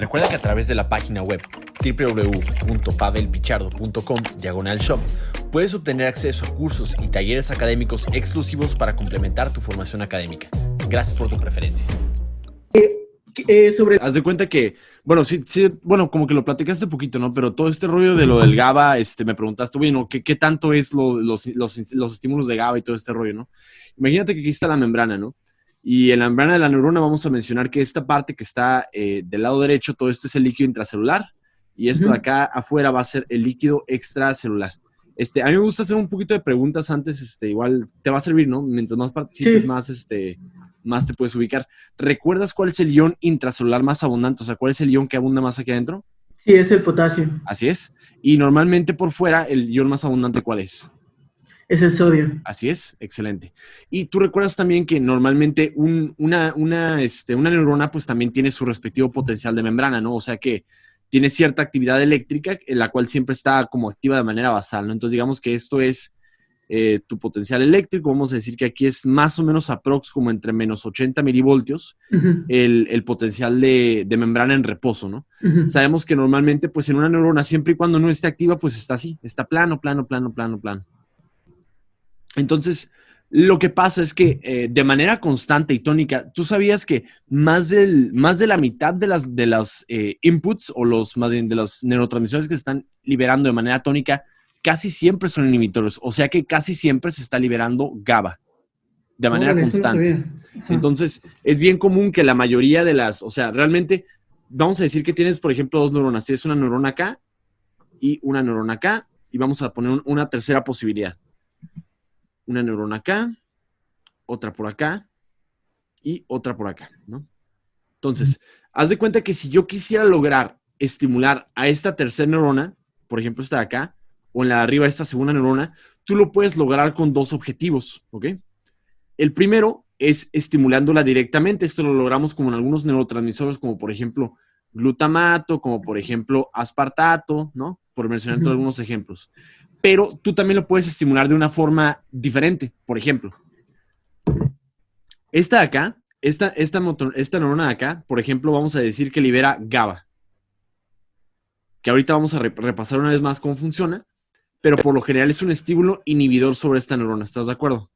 Recuerda que a través de la página web www.pavelpichardo.com/shop puedes obtener acceso a cursos y talleres académicos exclusivos para complementar tu formación académica. Gracias por tu preferencia. Haz de cuenta que, bueno, sí, bueno, como que lo platicaste un poquito, ¿no? Pero todo este rollo de lo del GABA, me preguntaste, bueno, ¿qué tanto es los estímulos de GABA y todo este rollo, ¿no? Imagínate que aquí está la membrana, ¿no? Y en la membrana de la neurona vamos a mencionar que esta parte que está del lado derecho, todo esto es el líquido intracelular y esto de acá afuera va a ser el líquido extracelular. A mí me gusta hacer un poquito de preguntas antes, igual te va a servir, ¿no? Mientras más participes, más te puedes ubicar. ¿Recuerdas cuál es el ion intracelular más abundante? O sea, ¿cuál es el ion que abunda más aquí adentro? Sí, es el potasio. Así es. Y normalmente por fuera, ¿el ion más abundante cuál es? Es el sodio. Así es, excelente. Y tú recuerdas también que normalmente una neurona pues también tiene su respectivo potencial de membrana, ¿no? O sea que tiene cierta actividad eléctrica en la cual siempre está como activa de manera basal, ¿no? Entonces digamos que esto es tu potencial eléctrico. Vamos a decir que aquí es más o menos aprox como entre menos 80 milivoltios el potencial de membrana en reposo, ¿no? Sabemos que normalmente pues en una neurona siempre y cuando no esté activa pues está así, está plano. Entonces, lo que pasa es que de manera constante y tónica, tú sabías que más de la mitad de las inputs o más bien de los neurotransmisores que se están liberando de manera tónica casi siempre son inhibidores. O sea que casi siempre se está liberando GABA de manera constante. Entonces, es bien común que la mayoría o sea, realmente, vamos a decir que tienes, por ejemplo, dos neuronas. Tienes una neurona acá y una neurona acá y vamos a poner una tercera posibilidad. Una neurona acá, otra por acá y otra por acá, ¿no? Entonces, haz de cuenta que si yo quisiera lograr estimular a esta tercera neurona, por ejemplo, esta de acá, o en la de arriba, esta segunda neurona, tú lo puedes lograr con dos objetivos, ¿ok? El primero es estimulándola directamente. Esto lo logramos como en algunos neurotransmisores, como por ejemplo glutamato, como por ejemplo aspartato, ¿no? Por mencionar algunos ejemplos. Pero tú también lo puedes estimular de una forma diferente. Por ejemplo, esta de acá, esta neurona de acá, por ejemplo, vamos a decir que libera GABA. Que ahorita vamos a repasar una vez más cómo funciona, pero por lo general es un estímulo inhibidor sobre esta neurona. ¿Estás de acuerdo?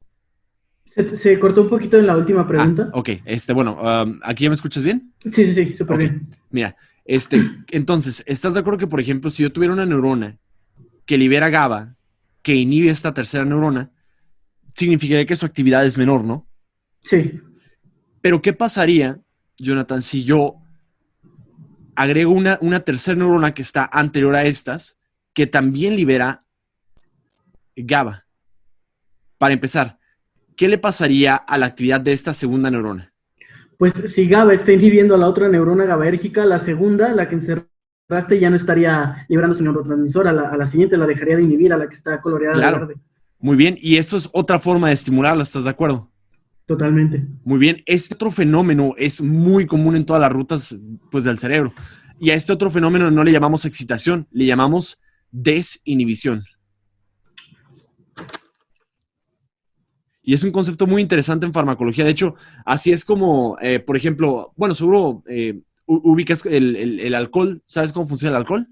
Se cortó un poquito en la última pregunta. Ok, bueno, ¿aquí ya me escuchas bien? Sí, súper bien. Mira, entonces, ¿estás de acuerdo que, por ejemplo, si yo tuviera una neurona que libera GABA, que inhibe esta tercera neurona, significaría que su actividad es menor, ¿no? Sí. Pero ¿qué pasaría, Jonathan, si yo agrego una tercera neurona que está anterior a estas, que también libera GABA? Para empezar, ¿qué le pasaría a la actividad de esta segunda neurona? Pues si GABA está inhibiendo a la otra neurona GABAérgica, la segunda, la que encerraste, ya no estaría liberando su neurotransmisor. A la siguiente la dejaría de inhibir, a la que está coloreada de verde. Muy bien, y esto es otra forma de estimularla, ¿estás de acuerdo? Totalmente. Muy bien, este otro fenómeno es muy común en todas las rutas pues, del cerebro. Y a este otro fenómeno no le llamamos excitación, le llamamos desinhibición. Y es un concepto muy interesante en farmacología. De hecho, así es como, por ejemplo, bueno, seguro ubicas el alcohol. ¿Sabes cómo funciona el alcohol?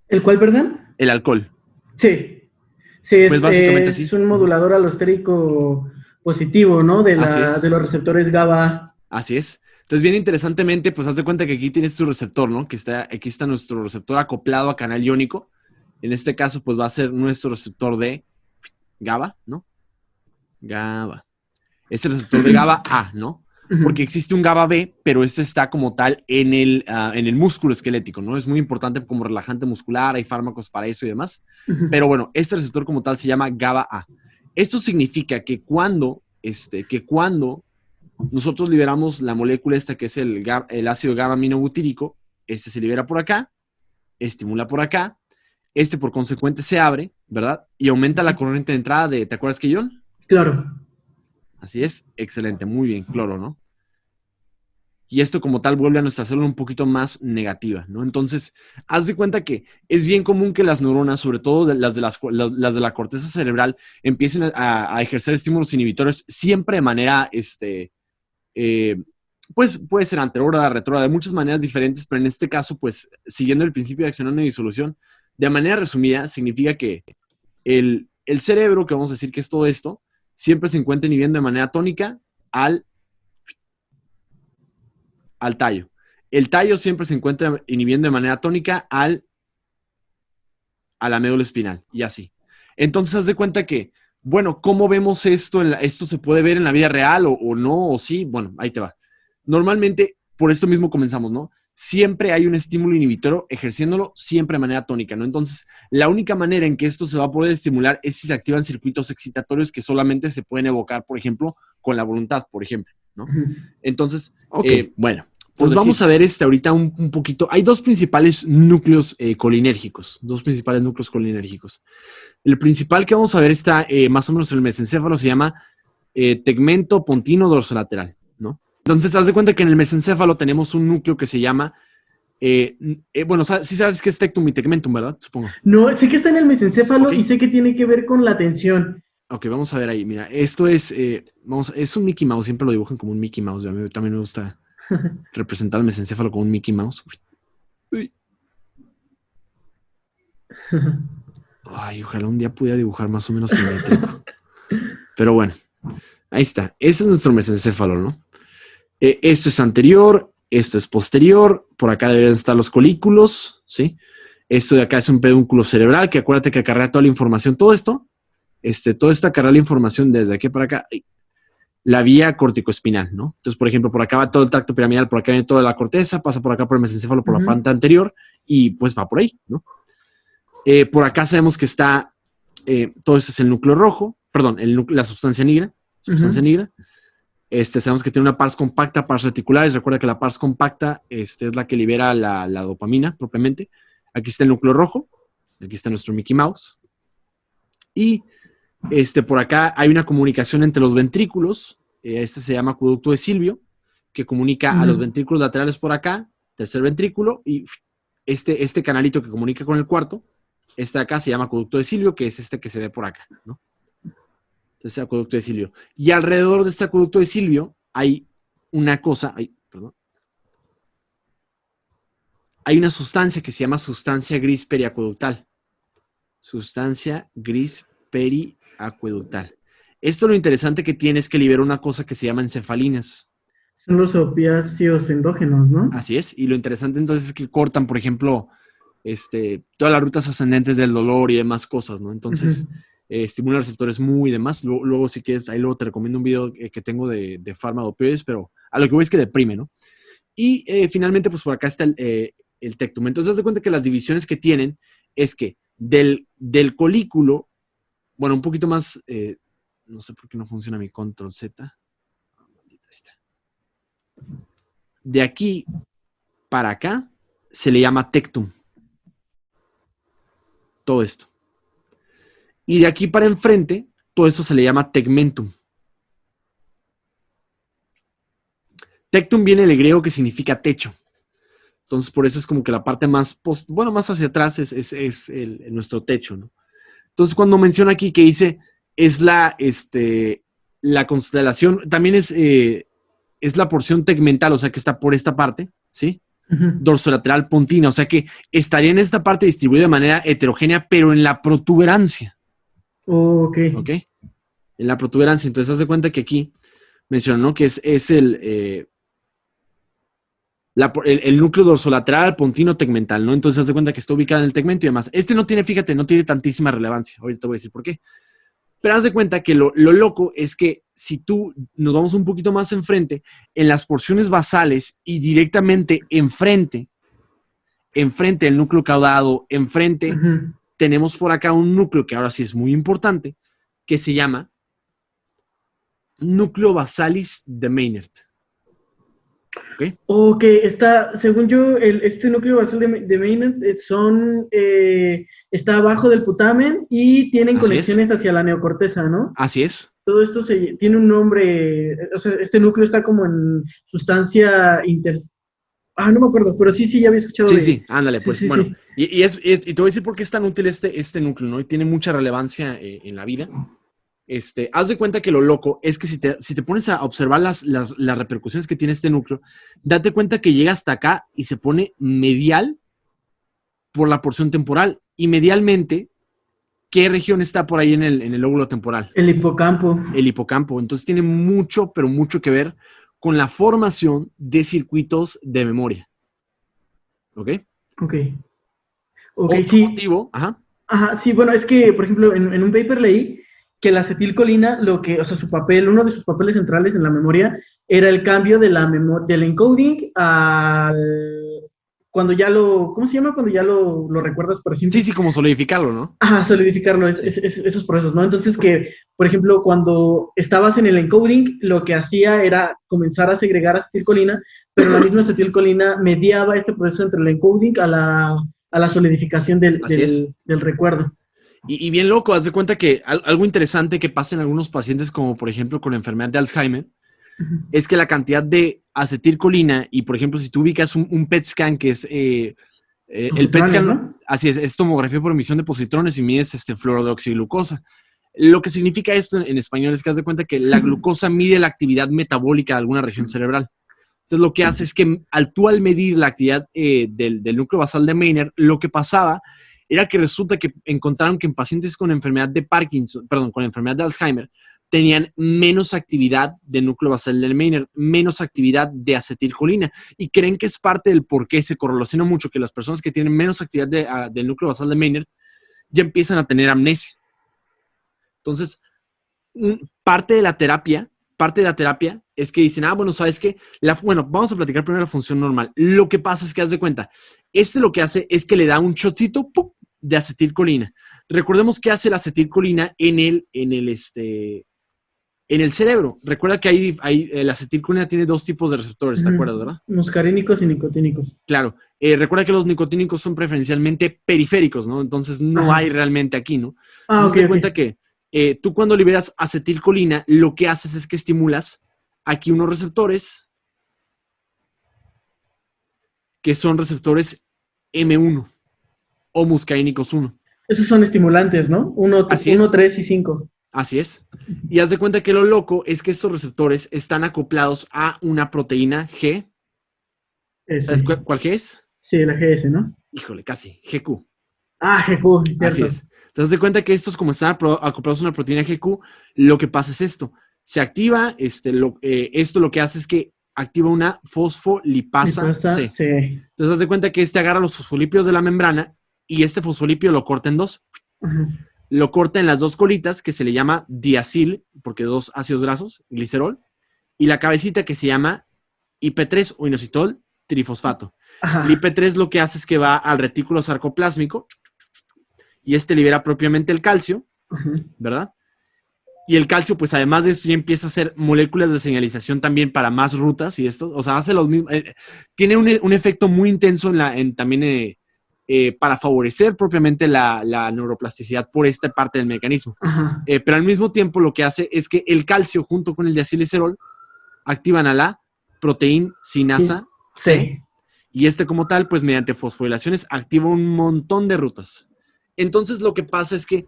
¿El cuál, perdón? El alcohol. Sí, pues básicamente es un modulador alostérico positivo, ¿no? De los receptores GABA. Así es. Entonces, bien interesantemente, pues haz de cuenta que aquí tienes tu receptor, ¿no? Aquí está nuestro receptor acoplado a canal iónico. En este caso, pues va a ser nuestro receptor de GABA, ¿no? GABA. Es el receptor de GABA A, ¿no? Porque existe un GABA B, pero este está como tal en el músculo esquelético, ¿no? Es muy importante como relajante muscular, hay fármacos para eso y demás. Pero bueno, este receptor como tal se llama GABA A. Esto significa que cuando nosotros liberamos la molécula esta que es el ácido GABA-aminobutírico, se libera por acá, estimula por acá, por consecuente se abre, ¿verdad? Y aumenta la corriente de entrada ¿te acuerdas qué ion? Cloro. Así es, excelente, muy bien, cloro, ¿no? Y esto como tal vuelve a nuestra célula un poquito más negativa, ¿no? Entonces, haz de cuenta que es bien común que las neuronas, sobre todo las de la corteza cerebral, empiecen a ejercer estímulos inhibidores siempre de manera pues puede ser anterógrada, retrógrada, de muchas maneras diferentes, pero en este caso, pues siguiendo el principio de acción y disolución, de manera resumida, significa que el cerebro, que vamos a decir que es todo esto, siempre se encuentra inhibiendo de manera tónica al tallo. El tallo siempre se encuentra inhibiendo de manera tónica a la médula espinal, y así. Entonces, haz de cuenta que, bueno, ¿cómo vemos esto? ¿Esto se puede ver en la vida real o no? ¿O sí? Bueno, ahí te va. Normalmente, por esto mismo comenzamos, ¿no? Siempre hay un estímulo inhibitorio ejerciéndolo siempre de manera tónica, ¿no? Entonces, la única manera en que esto se va a poder estimular es si se activan circuitos excitatorios que solamente se pueden evocar, por ejemplo, con la voluntad, por ejemplo, ¿no? Entonces, bueno, pues vamos a ver ahorita un poquito. Hay dos principales núcleos colinérgicos. El principal que vamos a ver está más o menos en el mesencéfalo, se llama tegmento pontino dorsolateral, ¿no? Entonces, haz de cuenta que en el mesencéfalo tenemos un núcleo que se llama, bueno, sí sabes qué es tectum y tegmentum, ¿verdad? Supongo. No, sé que está en el mesencéfalo y sé que tiene que ver con la tensión. Ok, vamos a ver ahí. Mira, esto es, es un Mickey Mouse, siempre lo dibujan como un Mickey Mouse. A mí también me gusta representar el mesencéfalo como un Mickey Mouse. Uy. Ay, ojalá un día pudiera dibujar más o menos simétrico. Pero bueno, ahí está. Ese es nuestro mesencéfalo, ¿no? Esto es anterior, esto es posterior. Por acá deberían estar los colículos, ¿sí? Esto de acá es un pedúnculo cerebral, que acuérdate que acarrea toda la información. Todo esto, todo esto acarrea la información desde aquí para acá. La vía corticoespinal, ¿no? Entonces, por ejemplo, por acá va todo el tracto piramidal, por acá viene toda la corteza, pasa por acá por el mesencéfalo, por la parte anterior, y pues va por ahí, ¿no? Por acá sabemos que está, todo esto es el núcleo rojo, perdón, la sustancia negra, negra. Sabemos que tiene una pars compacta, pars reticulares. Recuerda que la pars compacta es la que libera la dopamina propiamente. Aquí está el núcleo rojo, aquí está nuestro Mickey Mouse. Y por acá hay una comunicación entre los ventrículos. Se llama acueducto de Silvio, que comunica a los ventrículos laterales por acá, tercer ventrículo, y este canalito que comunica con el cuarto, de acá se llama acueducto de Silvio, que es este que se ve por acá, ¿no? Entonces, acueducto de Silvio. Y alrededor de este acueducto de Silvio hay una cosa, hay una sustancia que se llama sustancia gris periacueductal. Sustancia gris periacueductal. Esto lo interesante que tiene es que libera una cosa que se llama encefalinas. Son los opiáceos endógenos, ¿no? Así es. Y lo interesante entonces es que cortan, por ejemplo, todas las rutas ascendentes del dolor y demás cosas, ¿no? Entonces, estimula receptores muy y demás. Luego, si quieres, ahí luego te recomiendo un video que tengo de farmacoopioides, pero a lo que voy es que deprime, ¿no? Y finalmente, pues por acá está el tectum. Entonces, haz de cuenta que las divisiones que tienen es que del colículo, bueno, un poquito más, no sé por qué no funciona mi control Z. Ahí está. De aquí para acá se le llama tectum. Todo esto. Y de aquí para enfrente, todo eso se le llama tegmentum. Tectum viene del griego que significa techo. Entonces, por eso es como que la parte más, más hacia atrás es nuestro techo, ¿no? Entonces, cuando menciona aquí que dice, es la constelación, también es la porción tegmental, o sea, que está por esta parte, ¿sí? Dorsolateral pontina, o sea que estaría en esta parte distribuida de manera heterogénea, pero en la protuberancia. Ok. En la protuberancia. Entonces, haz de cuenta que aquí menciona, ¿no? Que es el núcleo dorsolateral pontino tegmental, ¿no? Entonces, haz de cuenta que está ubicada en el tegmento y demás. No tiene tantísima relevancia. Ahorita te voy a decir por qué. Pero haz de cuenta que lo loco es que si nos vamos un poquito más enfrente, en las porciones basales y directamente enfrente del núcleo caudado, tenemos por acá un núcleo que ahora sí es muy importante, que se llama núcleo basalis de Meynert. Ok, según yo, este núcleo basal de Meynert está abajo del putamen y tienen conexiones hacia la neocorteza, ¿no? Así es. Todo esto tiene un nombre, o sea, este núcleo está como en sustancia no me acuerdo, pero sí, ya había escuchado. Sí, ándale, pues sí, bueno. Sí. Y te voy a decir por qué es tan útil este núcleo, ¿no? Y tiene mucha relevancia en la vida. Haz de cuenta que lo loco es que si te pones a observar las repercusiones que tiene este núcleo, date cuenta que llega hasta acá y se pone medial por la porción temporal. Y medialmente, ¿qué región está por ahí en el lóbulo temporal? El hipocampo. El hipocampo. Entonces tiene mucho, pero mucho que ver con la formación de circuitos de memoria. ¿Ok? Ok. Otro Sí. motivo, ajá. Ajá, sí, bueno, es que, por ejemplo, en un paper leí que la acetilcolina, o sea, su papel, uno de sus papeles centrales en la memoria era el cambio de del encoding cuando ya ¿cómo se llama? Cuando ya lo recuerdas por Sí, siempre. sí, como solidificarlo, ¿no? Ajá, solidificarlo, Sí. esos procesos, ¿no? Entonces que, por ejemplo, cuando estabas en el encoding, lo que hacía era comenzar a segregar acetilcolina, pero la misma acetilcolina mediaba este proceso entre el encoding a la solidificación Así es. del recuerdo. Y bien loco, haz de cuenta que algo interesante que pasa en algunos pacientes, como por ejemplo con la enfermedad de Alzheimer, es que la cantidad de acetilcolina, y por ejemplo, si tú ubicas un PET scan, que es el PET Positrones, scan, ¿no? así es tomografía por emisión de positrones y mides fluorodeoxiglucosa. Lo que significa esto en español es que haz de cuenta que la glucosa mide la actividad metabólica de alguna región cerebral. Entonces, lo que hace es que al medir la actividad del núcleo basal de Maynard, lo que pasaba era que resulta que encontraron que en pacientes con enfermedad de Parkinson, perdón, con enfermedad de Alzheimer, tenían menos actividad de núcleo basal del Maynard, menos actividad de acetilcolina, y creen que es parte del por qué se correlaciona mucho que las personas que tienen menos actividad del núcleo basal de Maynard ya empiezan a tener amnesia. Entonces, parte de la terapia es que dicen, bueno, ¿sabes qué? Bueno, vamos a platicar primero la función normal. Lo que pasa es que haz de cuenta, lo que hace es que le da un shotcito ¡pum!, de acetilcolina. Recordemos que hace la acetilcolina en el cerebro. Recuerda que la acetilcolina tiene dos tipos de receptores, ¿te acuerdas, verdad? Muscarínicos y nicotínicos. Claro. Recuerda que los nicotínicos son preferencialmente periféricos, ¿no? Entonces no hay realmente aquí, ¿no? Entonces, Ok, cuenta que tú cuando liberas acetilcolina, lo que haces es que estimulas aquí unos receptores que son receptores M1 o muscarínicos 1. Esos son estimulantes, ¿no? Así 1, es, 3 y 5. así es. Y haz de cuenta que lo loco es que estos receptores están acoplados a una proteína G. ¿Sabes cuál G es? Sí, la GS, ¿no? Híjole, casi, GQ. GQ, cierto. Así es. Te das cuenta que estos, como están acoplados a una proteína GQ, lo que pasa es esto. Se activa, esto lo que hace es que activa una fosfolipasa C. Sí. Entonces, haz de cuenta que agarra los fosfolípidos de la membrana y este fosfolípido lo corta en dos. Lo corta en las dos colitas, que se le llama diacil, porque dos ácidos grasos, glicerol, y la cabecita que se llama IP3 o inositol trifosfato. El IP3 lo que hace es que va al retículo sarcoplásmico y libera propiamente el calcio, ¿verdad? Y el calcio, pues además de esto, ya empieza a hacer moléculas de señalización también para más rutas y esto, o sea, hace los mismos, tiene un efecto muy intenso también para favorecer propiamente la neuroplasticidad por esta parte del mecanismo. Pero al mismo tiempo lo que hace es que el calcio junto con el diacilglicerol activan a la proteína sinasa C. Y como tal, pues mediante fosforilaciones activa un montón de rutas. Entonces lo que pasa es que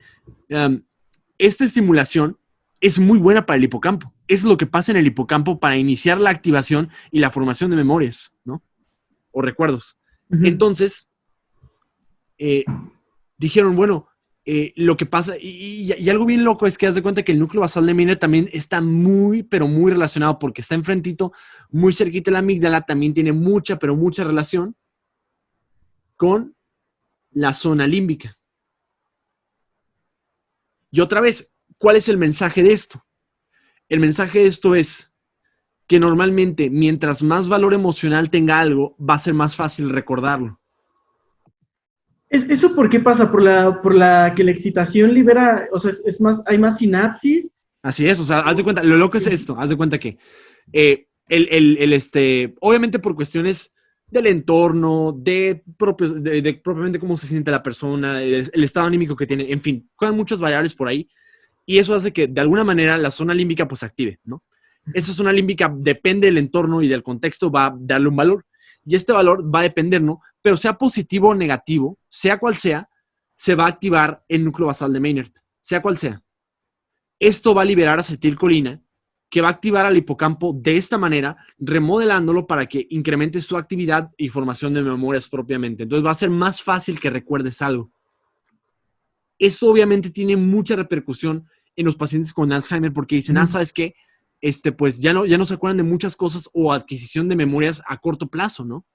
esta estimulación es muy buena para el hipocampo. Es lo que pasa en el hipocampo para iniciar la activación y la formación de memorias, ¿no? O recuerdos. Entonces, dijeron, bueno, lo que pasa, y algo bien loco es que haz de cuenta que el núcleo basal de Maynard también está muy, pero muy relacionado porque está enfrentito, muy cerquita de la amígdala, también tiene mucha, pero mucha relación con la zona límbica. Y otra vez, ¿cuál es el mensaje de esto? El mensaje de esto es que normalmente, mientras más valor emocional tenga algo, va a ser más fácil recordarlo. ¿Eso por qué pasa? ¿Por la que la excitación libera, o sea, hay más sinapsis? Así es, o sea, haz de cuenta, lo loco es esto, haz de cuenta que obviamente por cuestiones del entorno, de propiamente cómo se siente la persona, el estado anímico que tiene, en fin, juegan muchas variables por ahí, y eso hace que de alguna manera la zona límbica pues se active, ¿no? Esa zona límbica depende del entorno y del contexto, va a darle un valor, y este valor va a depender, ¿no? Pero sea positivo o negativo, sea cual sea, se va a activar el núcleo basal de Maynard, sea cual sea. Esto va a liberar acetilcolina, que va a activar al hipocampo de esta manera, remodelándolo para que incremente su actividad y formación de memorias propiamente. Entonces va a ser más fácil que recuerdes algo. Eso obviamente tiene mucha repercusión en los pacientes con Alzheimer porque dicen, ¿sabes qué? Pues ya no se acuerdan de muchas cosas o adquisición de memorias a corto plazo, ¿no?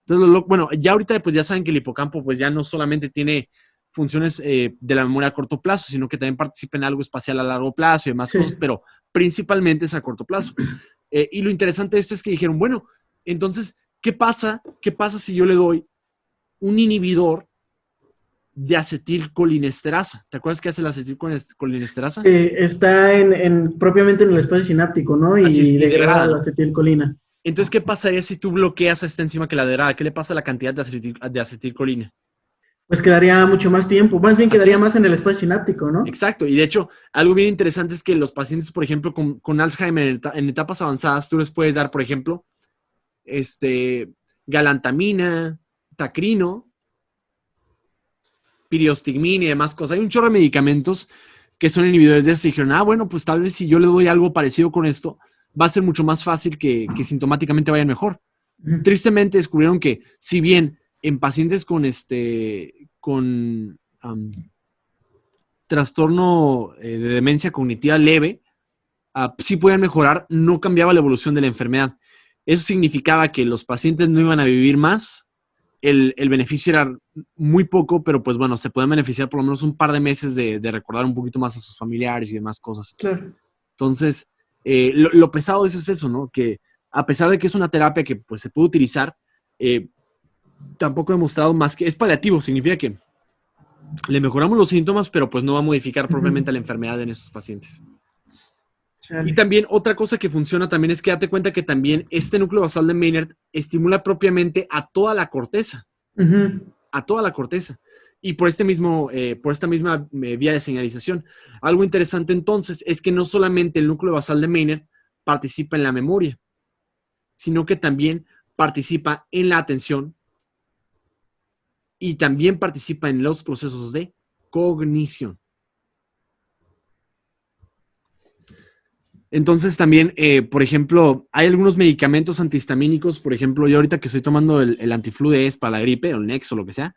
Entonces, bueno, ya ahorita pues ya saben que el hipocampo pues ya no solamente tiene funciones de la memoria a corto plazo, sino que también participa en algo espacial a largo plazo y demás cosas, pero principalmente es a corto plazo. Y lo interesante de esto es que dijeron, bueno, entonces, ¿qué pasa si yo le doy un inhibidor de acetilcolinesterasa? ¿Te acuerdas qué hace la acetilcolinesterasa? Está propiamente en el espacio sináptico, ¿no? Así es, Y degrada degrada, la ¿no? acetilcolina. Entonces, ¿qué pasaría si tú bloqueas a esta enzima que la degrada? ¿Qué le pasa a la cantidad de acetilcolina? Pues quedaría mucho más tiempo, más bien quedaría más en el espacio sináptico, ¿no? Exacto, y de hecho, algo bien interesante es que los pacientes, por ejemplo, con Alzheimer en etapas avanzadas, tú les puedes dar, por ejemplo, galantamina, tacrino, piriostigmina y demás cosas. Hay un chorro de medicamentos que son inhibidores de esto y dijeron, bueno, pues tal vez si yo le doy algo parecido con esto, va a ser mucho más fácil que sintomáticamente vayan mejor. Tristemente descubrieron que si bien en pacientes con trastorno de demencia cognitiva leve, sí podían mejorar, no cambiaba la evolución de la enfermedad. Eso significaba que los pacientes no iban a vivir más, el beneficio era muy poco, pero pues bueno, se pueden beneficiar por lo menos un par de meses de recordar un poquito más a sus familiares y demás cosas. Claro. Entonces, lo pesado de eso es eso, ¿no? Que a pesar de que es una terapia que pues se puede utilizar, tampoco he demostrado más que es paliativo, significa que le mejoramos los síntomas, pero pues no va a modificar propiamente la enfermedad en estos pacientes. Chale. Y también otra cosa que funciona también es que date cuenta que también este núcleo basal de Maynard estimula propiamente a toda la corteza. A toda la corteza. Y por esta misma vía de señalización. Algo interesante entonces es que no solamente el núcleo basal de Maynard participa en la memoria, sino que también participa en la atención y también participa en los procesos de cognición. Entonces también, por ejemplo, hay algunos medicamentos antihistamínicos, por ejemplo, yo ahorita que estoy tomando el antifludes para la gripe, o el Nex o lo que sea,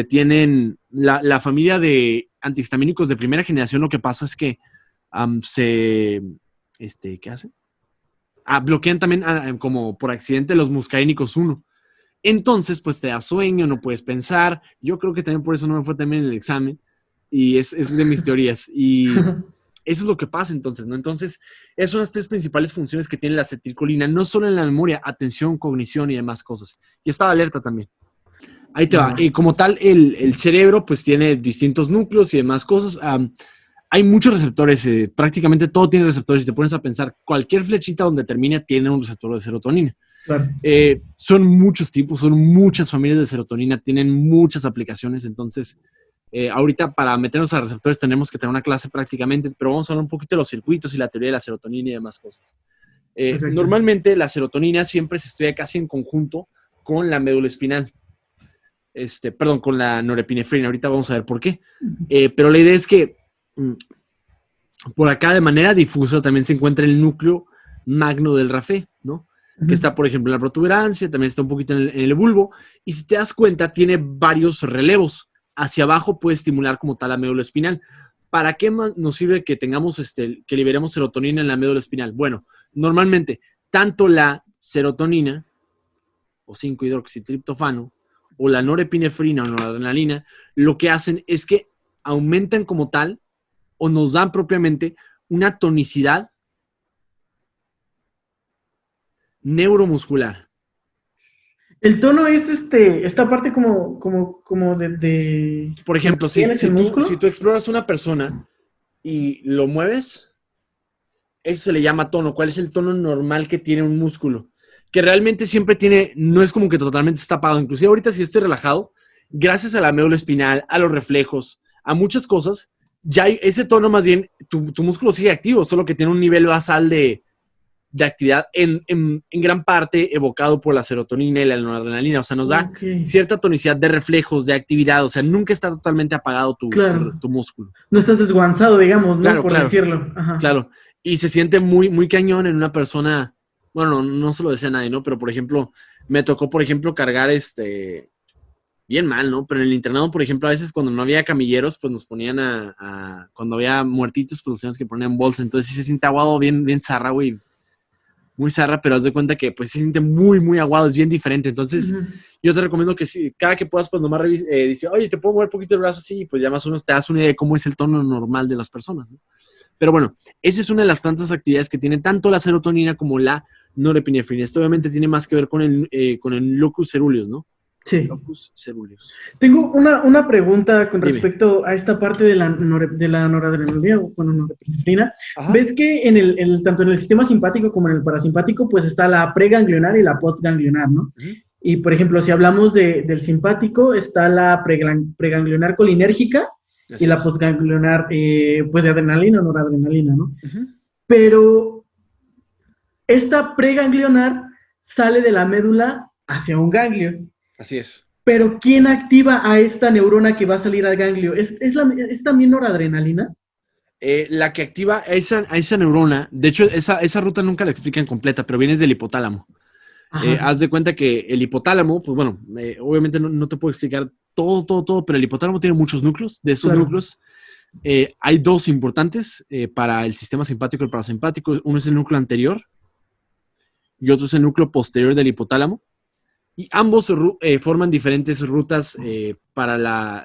tienen la familia de antihistamínicos de primera generación. Lo que pasa es que ¿qué hace? Bloquean también como por accidente los muscarínicos 1. Entonces, pues te da sueño, no puedes pensar. Yo creo que también por eso no me fue también en el examen. Y es de mis teorías. Y eso es lo que pasa entonces, ¿no? Entonces, esas son las 3 principales funciones que tiene la acetilcolina, no solo en la memoria, atención, cognición y demás cosas. Y estado de alerta también. Ahí te va. Como tal, el cerebro pues tiene distintos núcleos y demás cosas. Hay muchos receptores, prácticamente todo tiene receptores. Si te pones a pensar, cualquier flechita donde termina tiene un receptor de serotonina. Claro. Son muchos tipos, son muchas familias de serotonina, tienen muchas aplicaciones. Entonces, ahorita para meternos a receptores tenemos que tener una clase prácticamente, pero vamos a hablar un poquito de los circuitos y la teoría de la serotonina y demás cosas. Normalmente la serotonina siempre se estudia casi en conjunto con la médula espinal. Con la norepinefrina. Ahorita vamos a ver por qué. Pero la idea es que por acá de manera difusa también se encuentra el núcleo magno del Rapé, ¿no? Que está, por ejemplo, en la protuberancia, también está un poquito en el bulbo, y si te das cuenta, tiene varios relevos. Hacia abajo puede estimular como tal la médula espinal. ¿Para qué más nos sirve que tengamos, que liberemos serotonina en la médula espinal? Bueno, normalmente, tanto la serotonina, o 5-hidroxitriptofano, o la norepinefrina o noradrenalina, lo que hacen es que aumentan como tal, o nos dan propiamente una tonicidad neuromuscular. El tono es esta parte como de Por ejemplo, si tú exploras una persona y lo mueves, eso se le llama tono. ¿Cuál es el tono normal que tiene un músculo? Que realmente siempre tiene, no es como que totalmente está apagado. Inclusive ahorita si estoy relajado, gracias a la médula espinal, a los reflejos, a muchas cosas, ya hay ese tono más bien, tu músculo sigue activo, solo que tiene un nivel basal de de actividad en gran parte evocado por la serotonina y la noradrenalina. O sea, nos da cierta tonicidad de reflejos, de actividad. O sea, nunca está totalmente apagado tu músculo. No estás desguanzado, digamos, ¿no? Claro, por decirlo. Ajá. Claro. Y se siente muy, muy cañón en una persona. Bueno, no se lo decía a nadie, ¿no? Pero, por ejemplo, me tocó, por ejemplo, cargar bien mal, ¿no? Pero en el internado, por ejemplo, a veces cuando no había camilleros, pues nos ponían cuando había muertitos, pues los teníamos que poner en bolsa. Entonces sí se siente aguado, bien, bien zarra, güey. Muy zarra, pero haz de cuenta que pues se siente muy, muy aguado, es bien diferente. Entonces, yo te recomiendo que sí, cada que puedas, pues nomás dice, oye, ¿te puedo mover un poquito el brazo así? Y pues ya más o menos te das una idea de cómo es el tono normal de las personas, ¿no? Pero bueno, esa es una de las tantas actividades que tiene tanto la serotonina como la norepinefrina. Esto obviamente tiene más que ver con el locus ceruleus, ¿no? Sí. Locus ceruleus. Tengo una pregunta con respecto a esta parte de la noradrenalina o norepinefrina. ¿Ves que tanto en el sistema simpático como en el parasimpático, pues está la preganglionar y la postganglionar, ¿no? Y, por ejemplo, si hablamos del simpático, está la preganglionar colinérgica y la postganglionar, pues, de adrenalina o noradrenalina, ¿no? Pero esta preganglionar sale de la médula hacia un ganglio. Así es. Pero ¿quién activa a esta neurona que va a salir al ganglio? ¿Es también noradrenalina? La que activa a esa neurona, de hecho, esa ruta nunca la explican completa, pero viene del hipotálamo. Haz de cuenta que el hipotálamo, pues bueno, obviamente no te puedo explicar todo, pero el hipotálamo tiene muchos núcleos. De esos núcleos, hay dos importantes para el sistema simpático y el parasimpático. Uno es el núcleo anterior y otro es el núcleo posterior del hipotálamo. Y ambos forman diferentes rutas para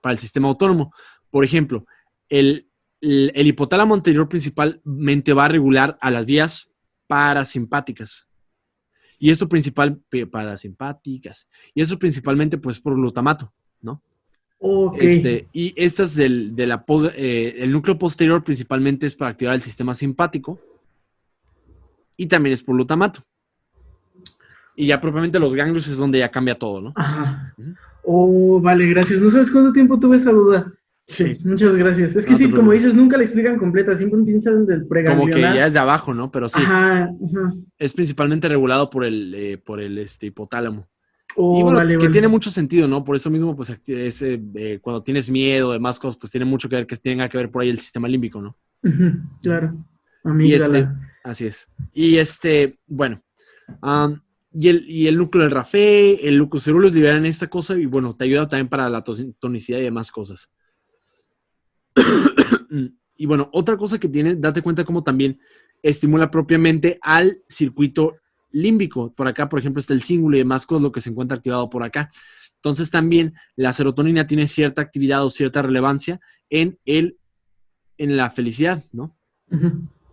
para el sistema autónomo. Por ejemplo, el hipotálamo anterior principalmente va a regular a las vías parasimpáticas. Y esto principalmente pues por glutamato, ¿no? Okay. Y estas el núcleo posterior principalmente es para activar el sistema simpático y también es por glutamato. Y ya propiamente los ganglios es donde ya cambia todo, ¿no? Ajá. Vale, gracias. ¿No sabes cuánto tiempo tuve esa duda? Sí. Muchas gracias. Es que sí, como dices, nunca la explican completa. Siempre piensan del preganglionar. Como que ya es de abajo, ¿no? Pero sí. Ajá. Es principalmente regulado por el hipotálamo. Y bueno, que tiene mucho sentido, ¿no? Por eso mismo, pues, cuando tienes miedo, demás cosas, pues tiene mucho que ver, que tenga que ver por ahí el sistema límbico, ¿no? Claro. Así es. Y bueno, y el núcleo del Raphe, el locus ceruleus liberan esta cosa y bueno, te ayuda también para la tonicidad y demás cosas. Y bueno, otra cosa que tiene, date cuenta cómo también estimula propiamente al circuito límbico. Por acá, por ejemplo, está el cíngulo y demás cosas, lo que se encuentra activado por acá. Entonces también la serotonina tiene cierta actividad o cierta relevancia en la felicidad, ¿no?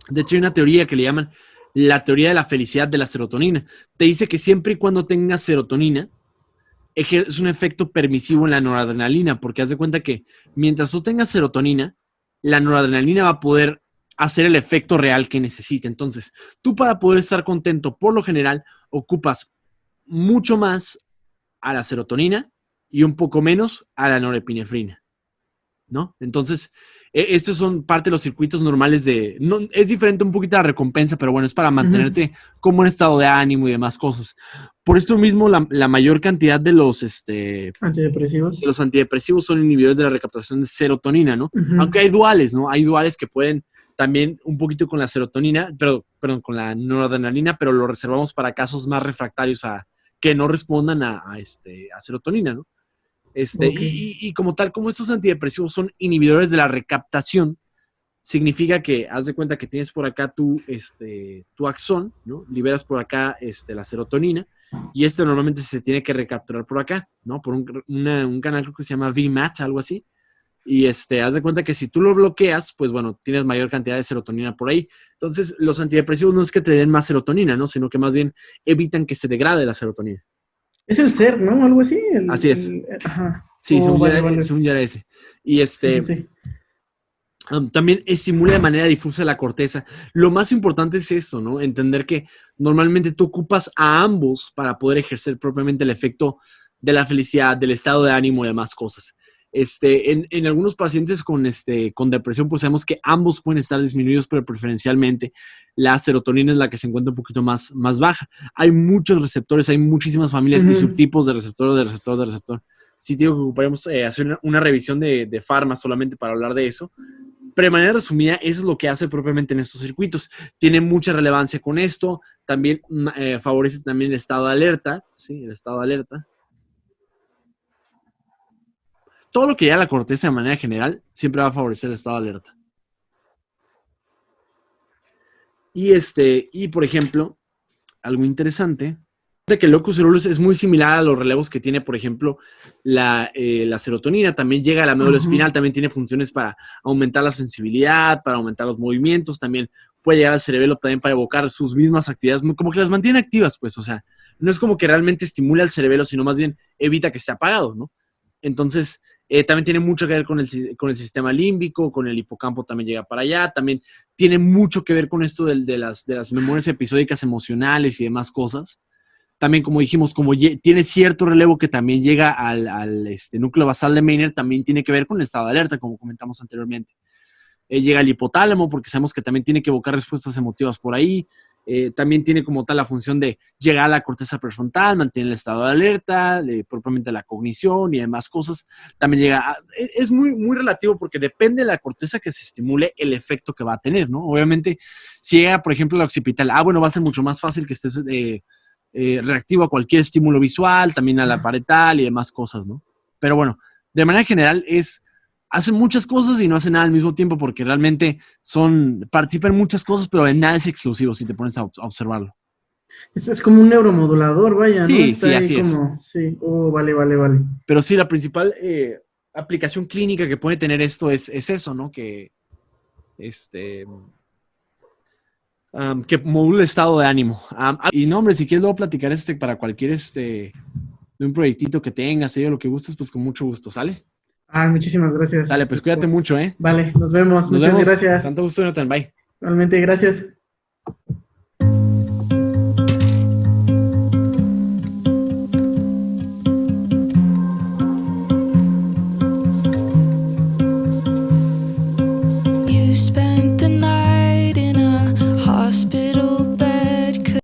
De hecho, hay una teoría que le llaman la teoría de la felicidad de la serotonina. Te dice que siempre y cuando tengas serotonina, es un efecto permisivo en la noradrenalina, porque haz de cuenta que mientras tú tengas serotonina, la noradrenalina va a poder hacer el efecto real que necesita. Entonces, tú para poder estar contento, por lo general, ocupas mucho más a la serotonina y un poco menos a la norepinefrina, ¿no? Entonces, estos son parte de los circuitos normales es diferente un poquito la recompensa, pero bueno, es para mantenerte como en estado de ánimo y demás cosas. Por esto mismo, la mayor cantidad de los antidepresivos son inhibidores de la recaptación de serotonina, ¿no? Aunque hay duales, ¿no? Hay duales que pueden también un poquito con la serotonina, perdón, con la noradrenalina, pero lo reservamos para casos más refractarios que no respondan a serotonina, ¿no? Y como tal, como estos antidepresivos son inhibidores de la recaptación, significa que haz de cuenta que tienes por acá tu axón, ¿no? Liberas por acá la serotonina y normalmente se tiene que recapturar por acá, ¿no? Por un canal creo que se llama VMAT, algo así. Y haz de cuenta que si tú lo bloqueas, pues bueno, tienes mayor cantidad de serotonina por ahí. Entonces, los antidepresivos no es que te den más serotonina, ¿no? Sino que más bien evitan que se degrade la serotonina. Es el ser, ¿no? Algo así. Así es. Ajá. Sí, según ya era ese. Y sí. También estimula de manera difusa la corteza. Lo más importante es esto, ¿no? Entender que normalmente tú ocupas a ambos para poder ejercer propiamente el efecto de la felicidad, del estado de ánimo y demás cosas. En algunos pacientes con depresión, pues sabemos que ambos pueden estar disminuidos, pero preferencialmente la serotonina es la que se encuentra un poquito más baja. Hay muchos receptores, hay muchísimas familias y subtipos de receptor. Sí, digo que ocuparemos hacer una revisión de Pharma solamente para hablar de eso. Pero de manera resumida, eso es lo que hace propiamente en estos circuitos. Tiene mucha relevancia con esto. También favorece también el estado de alerta. Sí, el estado de alerta. Todo lo que ya la corteza de manera general siempre va a favorecer el estado de alerta. Y por ejemplo, algo interesante, de que el locus coeruleus es muy similar a los relevos que tiene, por ejemplo, la serotonina. También llega a la médula espinal, también tiene funciones para aumentar la sensibilidad, para aumentar los movimientos, también puede llegar al cerebelo también para evocar sus mismas actividades, como que las mantiene activas, pues, o sea, no es como que realmente estimule al cerebelo, sino más bien evita que esté apagado, ¿no? Entonces, también tiene mucho que ver con el sistema límbico, con el hipocampo también llega para allá, también tiene mucho que ver con esto de las memorias episódicas emocionales y demás cosas. También, como dijimos, como tiene cierto relevo que también llega al núcleo basal de Meiner, también tiene que ver con el estado de alerta, como comentamos anteriormente. Llega al hipotálamo, porque sabemos que también tiene que evocar respuestas emotivas por ahí. También tiene como tal la función de llegar a la corteza prefrontal, mantener el estado de alerta, propiamente la cognición y demás cosas. También llega es muy, muy relativo porque depende de la corteza que se estimule el efecto que va a tener, ¿no? Obviamente, si llega, por ejemplo, la occipital, bueno, va a ser mucho más fácil que estés reactivo a cualquier estímulo visual, también a la parietal y demás cosas, ¿no? Pero bueno, de manera general hacen muchas cosas y no hacen nada al mismo tiempo porque realmente participan en muchas cosas, pero en nada es exclusivo si te pones a observarlo. Esto es como un neuromodulador, vaya, ¿no? Sí, sí, así es. Sí, vale. Pero sí, la principal aplicación clínica que puede tener esto es eso, ¿no? Que modula el estado de ánimo. Y no, hombre, si quieres luego platicar para cualquier de un proyectito que tengas, lo que gustes, pues con mucho gusto, ¿sale? Muchísimas gracias. Dale, pues cuídate mucho, ¿eh? Vale, nos vemos. Muchas gracias. Tanto gusto, Jonathan. Bye. Realmente, gracias. You spend